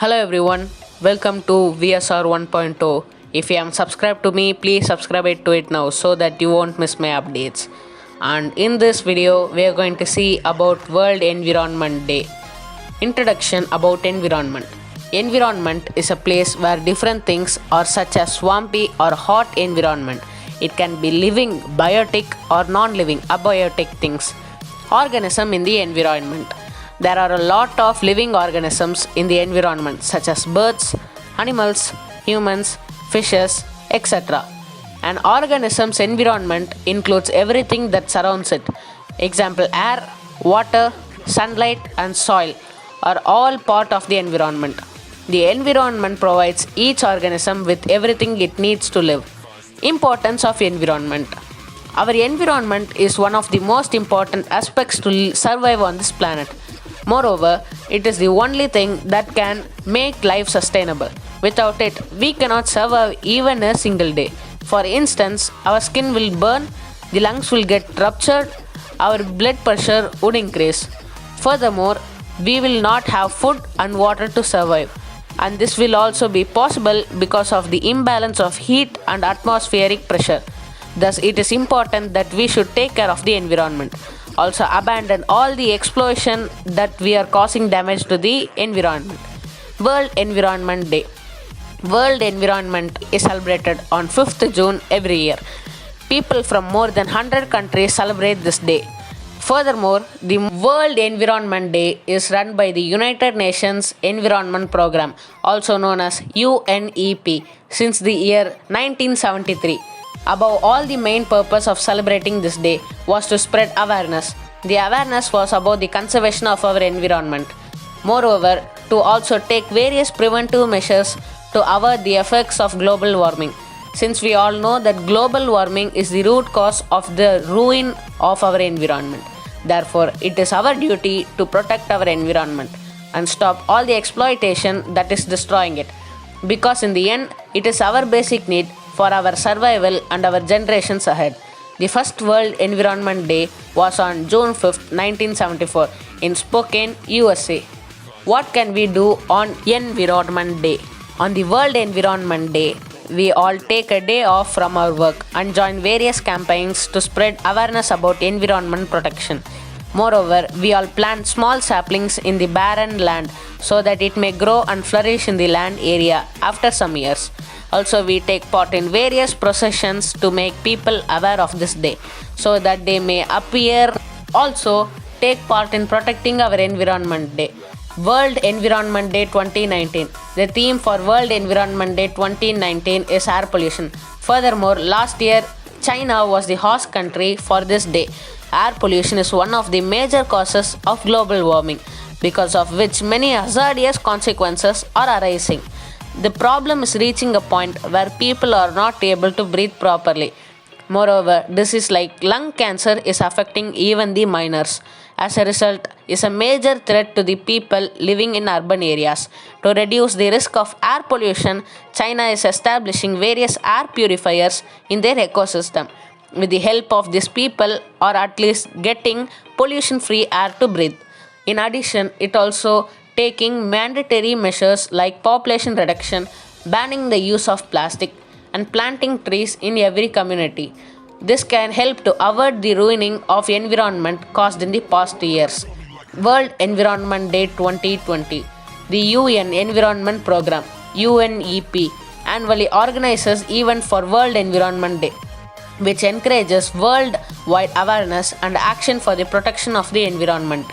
Hello everyone, welcome to VSR 1.0. If you haven't subscribed to me, please subscribe it to it now so that you won't miss my updates. And in this video, we are going to see about World Environment Day. Introduction about environment. Environment is a place where different things are such as swampy or hot environment. It can be living, biotic or non-living, abiotic things. Organism in the environment. There are a lot of living organisms in the environment such as birds, animals, humans, fishes, etc. An organism's environment includes everything that surrounds it. Example, air, water, sunlight and soil are all part of the environment. The environment provides each organism with everything it needs to live. Importance of environment. Our environment is one of the most important aspects to survive on this planet. Moreover, it is the only thing that can make life sustainable. Without it, we cannot survive even a single day. For instance, our skin will burn, the lungs will get ruptured, our blood pressure would increase. Furthermore, we will not have food and water to survive. And this will also be possible because of the imbalance of heat and atmospheric pressure. Thus, it is important that we should take care of the environment. Also, abandon all the explosion that we are causing damage to the environment. World Environment Day. World Environment is celebrated on 5th June every year. People from more than 100 countries celebrate this day. Furthermore, the World Environment Day is run by the United Nations Environment Programme, also known as UNEP, since the year 1973. Above all, the main purpose of celebrating this day was to spread awareness. The awareness was about the conservation of our environment. Moreover, to also take various preventive measures to avoid the effects of global warming. Since we all know that global warming is the root cause of the ruin of our environment. Therefore, it is our duty to protect our environment and stop all the exploitation that is destroying it. Because in the end, it is our basic need for our survival and our generations ahead. The first World Environment Day was on June 5, 1974 in Spokane, USA. What can we do on Environment Day? On the World Environment Day, we all take a day off from our work and join various campaigns to spread awareness about environment protection. Moreover, we all plant small saplings in the barren land so that it may grow and flourish in the land area after some years. Also, we take part in various processions to make people aware of this day so that they may appear. Also, take part in protecting our environment day. World Environment Day 2019. The theme for World Environment Day 2019 is air pollution. Furthermore, last year China was the host country for this day. Air pollution is one of the major causes of global warming, because of which many hazardous consequences are arising. The problem is reaching a point where people are not able to breathe properly. Moreover, disease like lung cancer is affecting even the minors. As a result, is a major threat to the people living in urban areas. To reduce the risk of air pollution, China is establishing various air purifiers in their ecosystem. With the help of these people, or at least getting pollution-free air to breathe. In addition, it also taking mandatory measures like population reduction, banning the use of plastic, and planting trees in every community. This can help to avoid the ruining of environment caused in the past years. World Environment Day 2020. The UN Environment Programme (UNEP) annually organizes event for World Environment Day, which encourages worldwide awareness and action for the protection of the environment.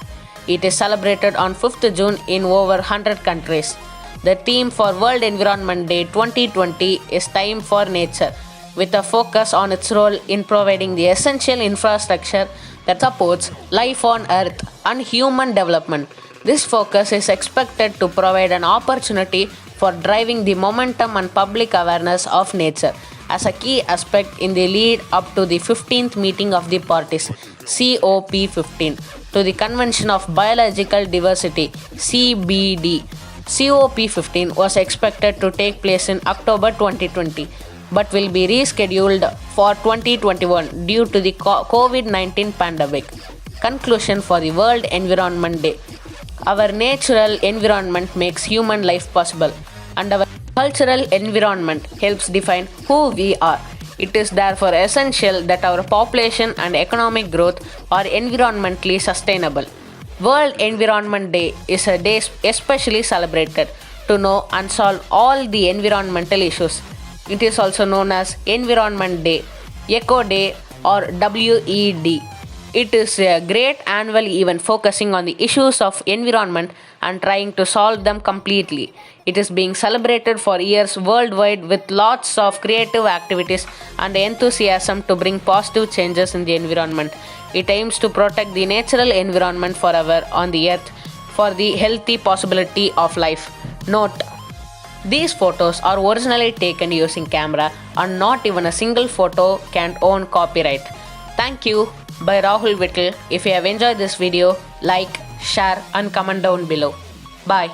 It is celebrated on 5th June in over 100 countries. The theme for World Environment Day 2020 is Time for Nature, with a focus on its role in providing the essential infrastructure that supports life on Earth and human development. This focus is expected to provide an opportunity for driving the momentum and public awareness of nature as a key aspect in the lead up to the 15th meeting of the parties COP15 to the Convention of Biological Diversity CBD. COP15 was expected to take place in October 2020 but will be rescheduled for 2021 due to the COVID-19 pandemic. Conclusion for the World Environment Day. Our natural environment makes human life possible, and our cultural environment helps define who we are. It is therefore essential that our population and economic growth are environmentally sustainable. World Environment Day is a day especially celebrated to know and solve all the environmental issues. It is also known as Environment Day, Eco Day, or WED. It is a great annual event focusing on the issues of environment and trying to solve them completely. It is being celebrated for years worldwide with lots of creative activities and enthusiasm to bring positive changes in the environment. It aims to protect the natural environment forever on the earth for the healthy possibility of life. Note: these photos are originally taken using camera and not even a single photo can own copyright. Thank you by Rahul Vittal. If you have enjoyed this video, like, share and comment down below. Bye.